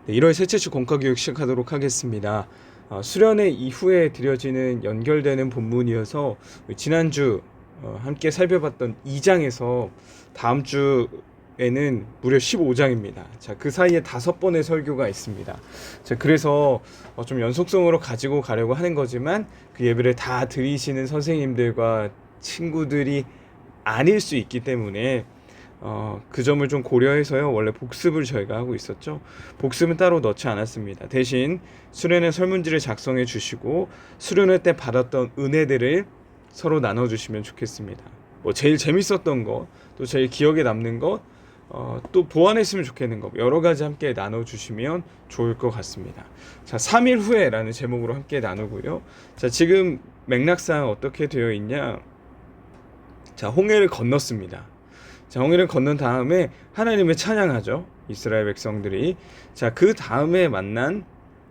네, 1월 셋째 주 공과교육 시작하도록 하겠습니다. 수련회 이후에 드려지는 연결되는 본문이어서 지난주 함께 살펴봤던 2장에서 다음 주에는 무려 15장입니다. 자, 그 사이에 5번의 설교가 있습니다. 자, 그래서 좀 연속성으로 가지고 가려고 하는 거지만 그 예배를 다 드리시는 선생님들과 친구들이 아닐 수 있기 때문에 그 점을 좀 고려해서요. 원래 복습을 저희가 하고 있었죠. 복습은 따로 넣지 않았습니다. 대신 수련회 설문지를 작성해 주시고 수련회 때 받았던 은혜들을 서로 나눠주시면 좋겠습니다. 뭐 제일 재밌었던 것, 또 제일 기억에 남는 것, 또 보완했으면 좋겠는 것 여러 가지 함께 나눠주시면 좋을 것 같습니다. 자, 3일 후에라는 제목으로 함께 나누고요. 자, 지금 맥락상 어떻게 되어 있냐? 자, 홍해를 건넜습니다. 자, 홍해를 건넌 다음에 하나님을 찬양하죠. 이스라엘 백성들이. 자, 그 다음에 만난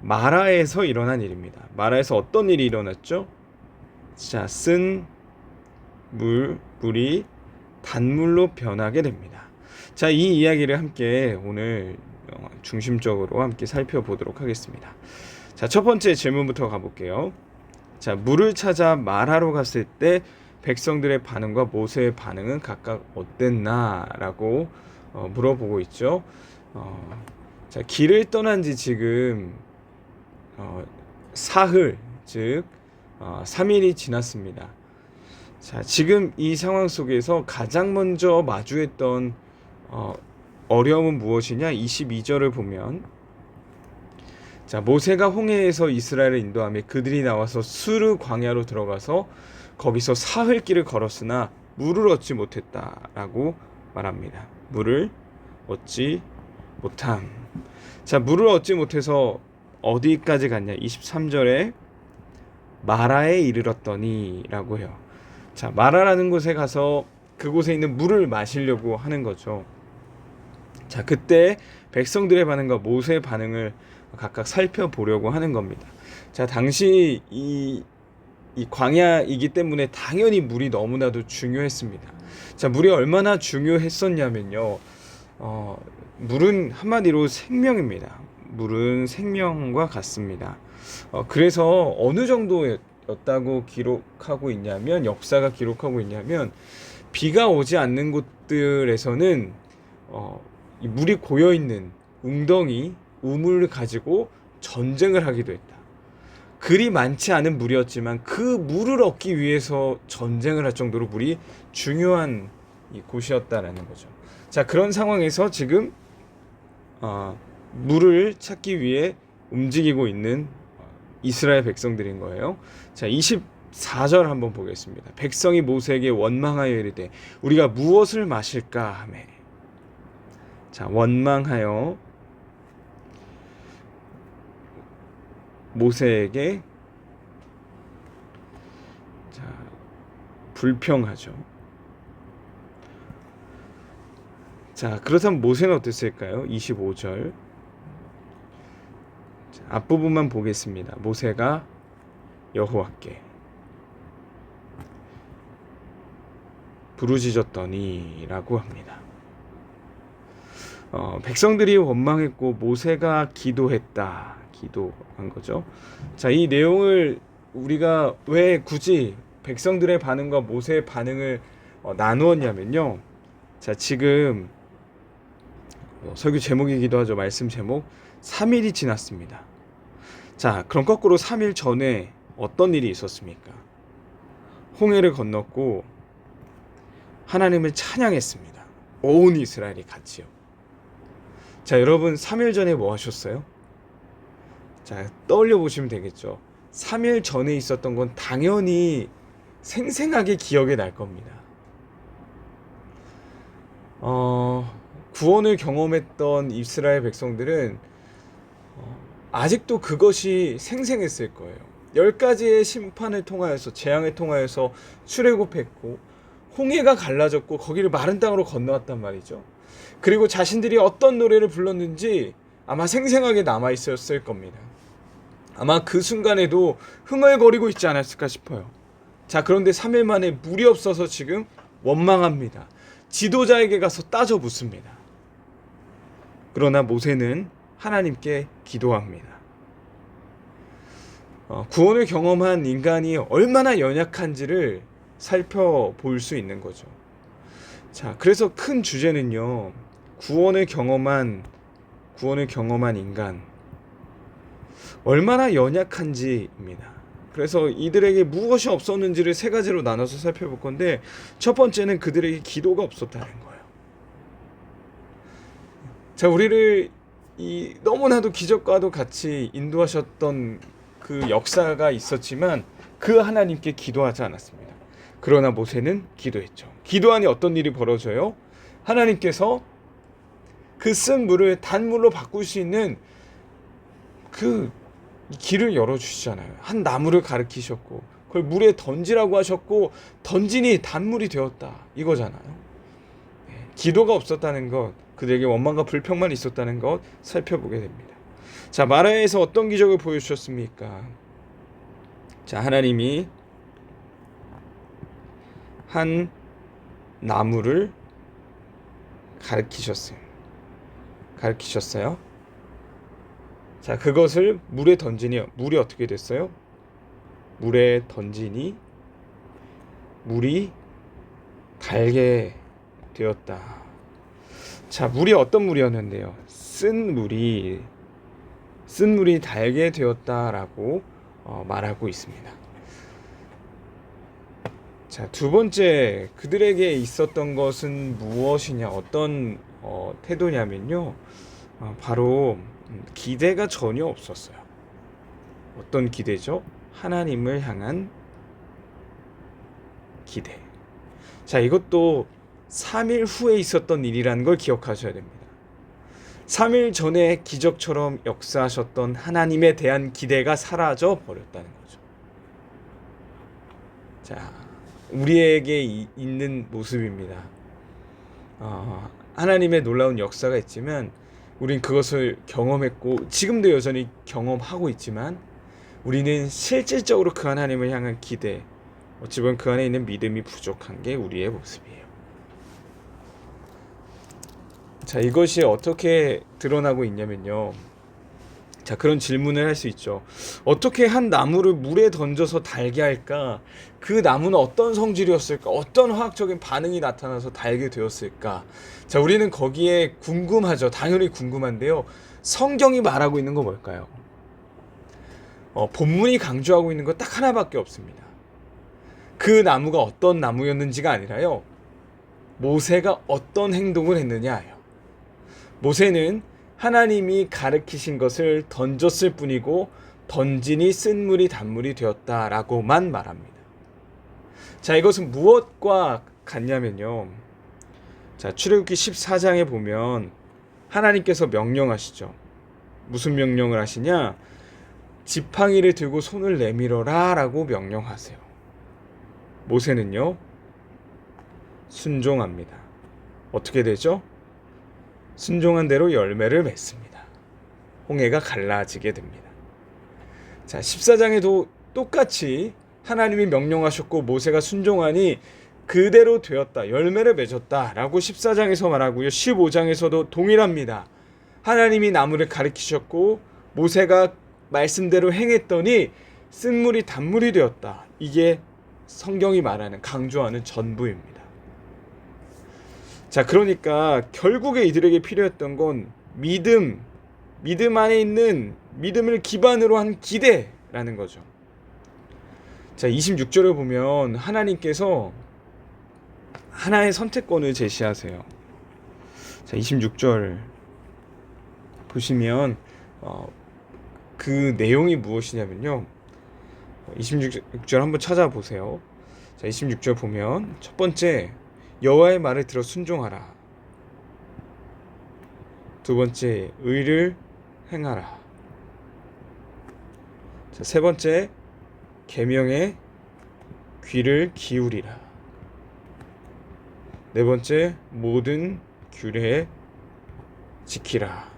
마라에서 일어난 일입니다. 마라에서 어떤 일이 일어났죠? 자, 쓴 물이 단물로 변하게 됩니다. 자, 이 이야기를 함께 오늘 중심적으로 함께 살펴보도록 하겠습니다. 자, 첫 번째 질문부터 가볼게요. 자, 물을 찾아 마라로 갔을 때 백성들의 반응과 모세의 반응은 각각 어땠나라고 물어보고 있죠. 자, 길을 떠난 지 지금 사흘, 즉 3일이 지났습니다. 자, 지금 이 상황 속에서 가장 먼저 마주했던 어려움은 무엇이냐? 22절을 보면, 자, 모세가 홍해에서 이스라엘을 인도하며 그들이 나와서 수르 광야로 들어가서 거기서 사흘 길을 걸었으나 물을 얻지 못했다라고 말합니다. 물을 얻지 못함. 자, 물을 얻지 못해서 어디까지 갔냐? 23절에 마라에 이르렀더니 라고 해요. 자, 마라라는 곳에 가서 그곳에 있는 물을 마시려고 하는 거죠. 자, 그때 백성들의 반응과 모세의 반응을 각각 살펴보려고 하는 겁니다. 자, 당시 이 광야이기 때문에 당연히 물이 너무나도 중요했습니다. 자, 물이 얼마나 중요했었냐면요. 물은 한마디로 생명입니다. 물은 생명과 같습니다. 그래서 어느 정도였다고 기록하고 있냐면, 역사가 기록하고 있냐면, 비가 오지 않는 곳들에서는 이 물이 고여있는 웅덩이, 우물을 가지고 전쟁을 하기도 했다. 그리 많지 않은 물이었지만 그 물을 얻기 위해서 전쟁을 할 정도로 물이 중요한 곳이었다라는 거죠. 자, 그런 상황에서 지금 물을 찾기 위해 움직이고 있는 이스라엘 백성들인 거예요. 자, 24절 한번 보겠습니다. 백성이 모세에게 원망하여 이르되 우리가 무엇을 마실까 하매. 자, 원망하여 모세에게 자, 불평하죠. 자, 그렇다면 모세는 어땠을까요? 25절. 자, 앞부분만 보겠습니다. 모세가 여호와께 부르짖었더니 라고 합니다. 백성들이 원망했고 모세가 기도한 거죠. 자, 이 내용을 우리가 왜 굳이 백성들의 반응과 모세의 반응을 나누었냐면요. 자, 지금 설교 제목이기도 하죠. 말씀 제목 3일이 지났습니다. 자, 그럼 거꾸로 3일 전에 어떤 일이 있었습니까? 홍해를 건넜고 하나님을 찬양했습니다. 온 이스라엘이 같이요. 자, 여러분 3일 전에 뭐 하셨어요? 자, 떠올려 보시면 되겠죠. 3일 전에 있었던 건 당연히 생생하게 기억에 날 겁니다. 구원을 경험했던 이스라엘 백성들은 아직도 그것이 생생했을 거예요. 10가지의 심판을 통하여서, 재앙을 통하여서 출애굽했고 홍해가 갈라졌고 거기를 마른 땅으로 건너왔단 말이죠. 그리고 자신들이 어떤 노래를 불렀는지 아마 생생하게 남아있었을 겁니다. 아마 그 순간에도 흥얼거리고 있지 않았을까 싶어요. 자, 그런데 3일 만에 물이 없어서 지금 원망합니다. 지도자에게 가서 따져 묻습니다. 그러나 모세는 하나님께 기도합니다. 구원을 경험한 인간이 얼마나 연약한지를 살펴볼 수 있는 거죠. 자, 그래서 큰 주제는요, 구원을 경험한 인간 얼마나 연약한지입니다. 그래서 이들에게 무엇이 없었는지를 세 가지로 나눠서 살펴볼 건데, 첫 번째는 그들에게 기도가 없었다는 거예요. 자, 우리를 너무나도 기적과도 같이 인도하셨던 그 역사가 있었지만 그 하나님께 기도하지 않았습니다. 그러나 모세는 기도했죠. 기도하니 어떤 일이 벌어져요? 하나님께서 그 쓴 물을 단물로 바꿀 수 있는 그 길을 열어주시잖아요. 한 나무를 가리키셨고 그걸 물에 던지라고 하셨고 던지니 단물이 되었다 이거잖아요. 기도가 없었다는 것, 그들에게 원망과 불평만 있었다는 것 살펴보게 됩니다. 자, 마라에서 어떤 기적을 보여주셨습니까? 자, 하나님이 한 나무를 가르치셨어요. 자, 그것을 물에 던지니 물이 어떻게 됐어요? 물에 던지니 물이 달게 되었다. 자, 물이 어떤 물이었는데요? 쓴 물이 달게 되었다라고 말하고 있습니다. 자, 두 번째, 그들에게 있었던 것은 무엇이냐, 어떤 태도냐면요, 바로 기대가 전혀 없었어요. 어떤 기대죠? 하나님을 향한 기대. 자, 이것도 3일 후에 있었던 일이라는 걸 기억하셔야 됩니다. 3일 전에 기적처럼 역사하셨던 하나님에 대한 기대가 사라져 버렸다는 거죠. 자, 우리에게 있는 모습입니다. 하나님의 놀라운 역사가 있지만 우린 그것을 경험했고 지금도 여전히 경험하고 있지만 우리는 실질적으로 그 하나님을 향한 기대, 어찌 보면 그 안에 있는 믿음이 부족한 게 우리의 모습이에요. 자, 이것이 어떻게 드러나고 있냐면요, 자, 그런 질문을 할 수 있죠. 어떻게 한 나무를 물에 던져서 달게 할까? 그 나무는 어떤 성질이었을까? 어떤 화학적인 반응이 나타나서 달게 되었을까? 자, 우리는 거기에 궁금하죠. 당연히 궁금한데요, 성경이 말하고 있는 건 뭘까요? 본문이 강조하고 있는 건 딱 하나밖에 없습니다. 그 나무가 어떤 나무였는지가 아니라요, 모세가 어떤 행동을 했느냐예요. 모세는 하나님이 가르치신 것을 던졌을 뿐이고 던지니 쓴물이 단물이 되었다라고만 말합니다. 자, 이것은 무엇과 같냐면요, 자, 출애굽기 14장에 보면 하나님께서 명령하시죠. 무슨 명령을 하시냐? 지팡이를 들고 손을 내밀어라 라고 명령하세요. 모세는요, 순종합니다. 어떻게 되죠? 순종한 대로 열매를 맺습니다. 홍해가 갈라지게 됩니다. 자, 14장에도 똑같이 하나님이 명령하셨고 모세가 순종하니 그대로 되었다, 열매를 맺었다 라고 14장에서 말하고요, 15장에서도 동일합니다. 하나님이 나무를 가리키셨고 모세가 말씀대로 행했더니 쓴물이 단물이 되었다. 이게 성경이 말하는, 강조하는 전부입니다. 자, 그러니까 결국에 이들에게 필요했던 건 믿음 안에 있는 믿음을 기반으로 한 기대라는 거죠. 자, 26절을 보면 하나님께서 하나의 선택권을 제시하세요. 자, 26절 보시면 그 내용이 무엇이냐면요, 26절 한번 찾아보세요. 자, 26절 보면 첫 번째, 여호와의 말을 들어 순종하라. 두 번째, 의를 행하라. 자, 세 번째, 계명에 귀를 기울이라. 네 번째, 모든 규례에 지키라.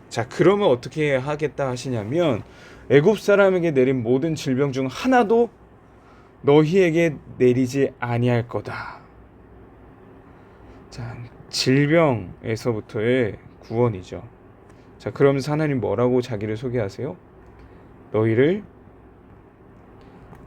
자, 그러면 어떻게 하겠다 하시냐면, 애굽 사람에게 내린 모든 질병 중 하나도 너희에게 내리지 아니할 거다. 자, 질병에서부터의 구원이죠. 자, 그러면서 하나님 뭐라고 자기를 소개하세요? 너희를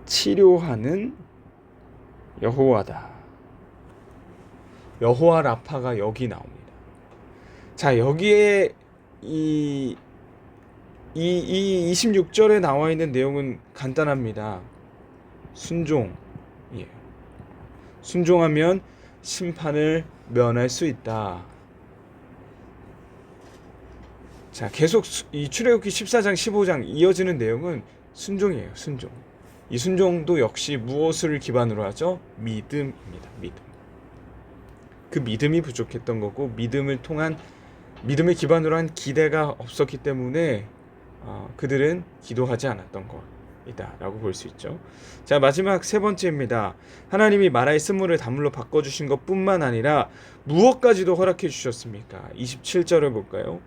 치료하는 여호와다. 여호와 라파가 여기 나옵니다. 자, 여기에 이 26절에 나와 있는 내용은 간단합니다. 순종이에요. 순종하면 심판을 면할 수 있다. 자, 계속 이 출애굽기 14장 15장 이어지는 내용은 순종이에요. 순종. 이 순종도 역시 무엇을 기반으로 하죠? 믿음입니다. 믿음. 그 믿음이 부족했던 거고, 믿음을 믿음을 기반으로 한 기대가 없었기 때문에 그들은 기도하지 않았던 것이다 라고 볼 수 있죠. 자, 마지막 세 번째입니다. 하나님이 마라의 쓴물을 단물로 바꿔주신 것뿐만 아니라 무엇까지도 허락해 주셨습니까? 27절을 볼까요?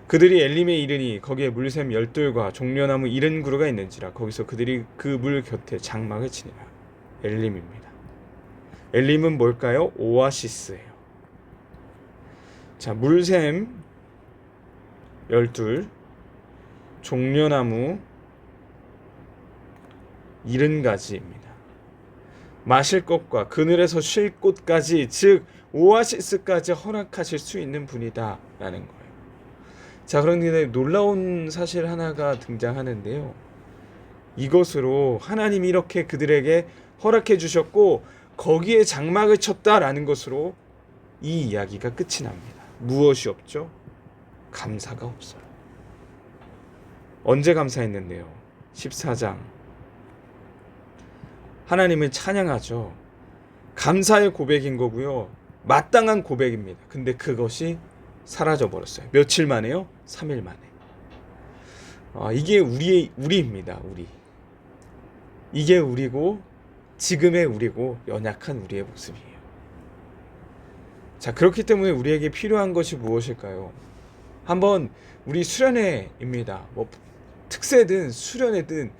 그들이 엘림에 이르니 거기에 물샘 10들과 종려나무 70그루가 있는지라 거기서 그들이 그 물 곁에 장막을 치니라. 엘림입니다. 엘림은 뭘까요? 오아시스예요. 자, 물샘 12, 종려나무 70가지입니다. 마실 것과 그늘에서 쉴 곳까지, 즉 오아시스까지 허락하실 수 있는 분이다 라는 거예요. 자, 그런데 놀라운 사실 하나가 등장하는데요. 이것으로 하나님이 이렇게 그들에게 허락해 주셨고 거기에 장막을 쳤다라는 것으로 이 이야기가 끝이 납니다. 무엇이 없죠? 감사가 없어요. 언제 감사했는데요? 14장. 하나님을 찬양하죠. 감사의 고백인 거고요. 마땅한 고백입니다. 근데 그것이 사라져 버렸어요. 며칠 만에요? 3일 만에. 이게 우리입니다. 우리. 이게 우리고 지금의 우리고 연약한 우리의 모습이에요. 자, 그렇기 때문에 우리에게 필요한 것이 무엇일까요? 한번 우리 수련회입니다. 뭐 특세든 수련회든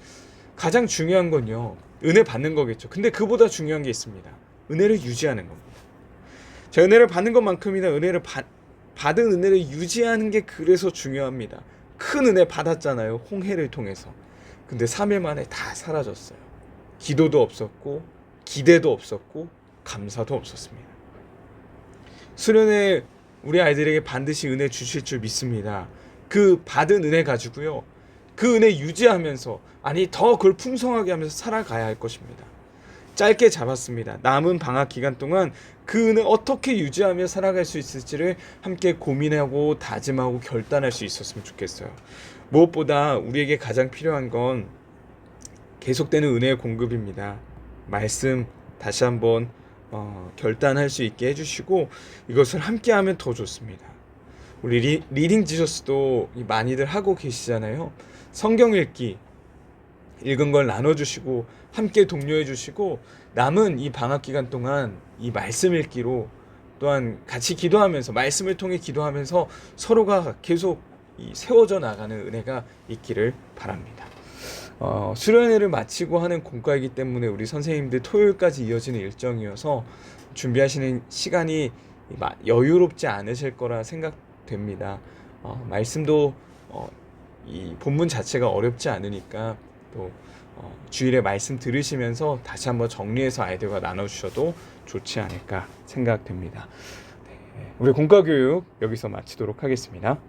가장 중요한 건요. 은혜 받는 거겠죠. 근데 그보다 중요한 게 있습니다. 은혜를 유지하는 겁니다. 자, 은혜를 받는 것만큼이나 은혜를 받은 은혜를 유지하는 게 그래서 중요합니다. 큰 은혜 받았잖아요. 홍해를 통해서. 근데 3일 만에 다 사라졌어요. 기도도 없었고 기대도 없었고 감사도 없었습니다. 수련회 우리 아이들에게 반드시 은혜 주실 줄 믿습니다. 그 받은 은혜 가지고요. 그 은혜 유지하면서 더 그걸 풍성하게 하면서 살아가야 할 것입니다. 짧게 잡았습니다. 남은 방학 기간 동안 그 은혜 어떻게 유지하며 살아갈 수 있을지를 함께 고민하고 다짐하고 결단할 수 있었으면 좋겠어요. 무엇보다 우리에게 가장 필요한 건 계속되는 은혜의 공급입니다. 말씀 다시 한번 결단할 수 있게 해주시고 이것을 함께하면 더 좋습니다. 우리 리딩 지저스도 많이들 하고 계시잖아요. 성경 읽은 걸 나눠주시고 함께 독려해 주시고 남은 이 방학 기간 동안 이 말씀 읽기로 또한 같이 기도하면서 말씀을 통해 기도하면서 서로가 계속 세워져 나가는 은혜가 있기를 바랍니다. 수련회를 마치고 하는 공과이기 때문에 우리 선생님들 토요일까지 이어지는 일정이어서 준비하시는 시간이 여유롭지 않으실 거라 생각됩니다. 말씀도 이 본문 자체가 어렵지 않으니까 또 주일에 말씀 들으시면서 다시 한번 정리해서 아이들과 나눠주셔도 좋지 않을까 생각됩니다. 우리 공과교육 여기서 마치도록 하겠습니다.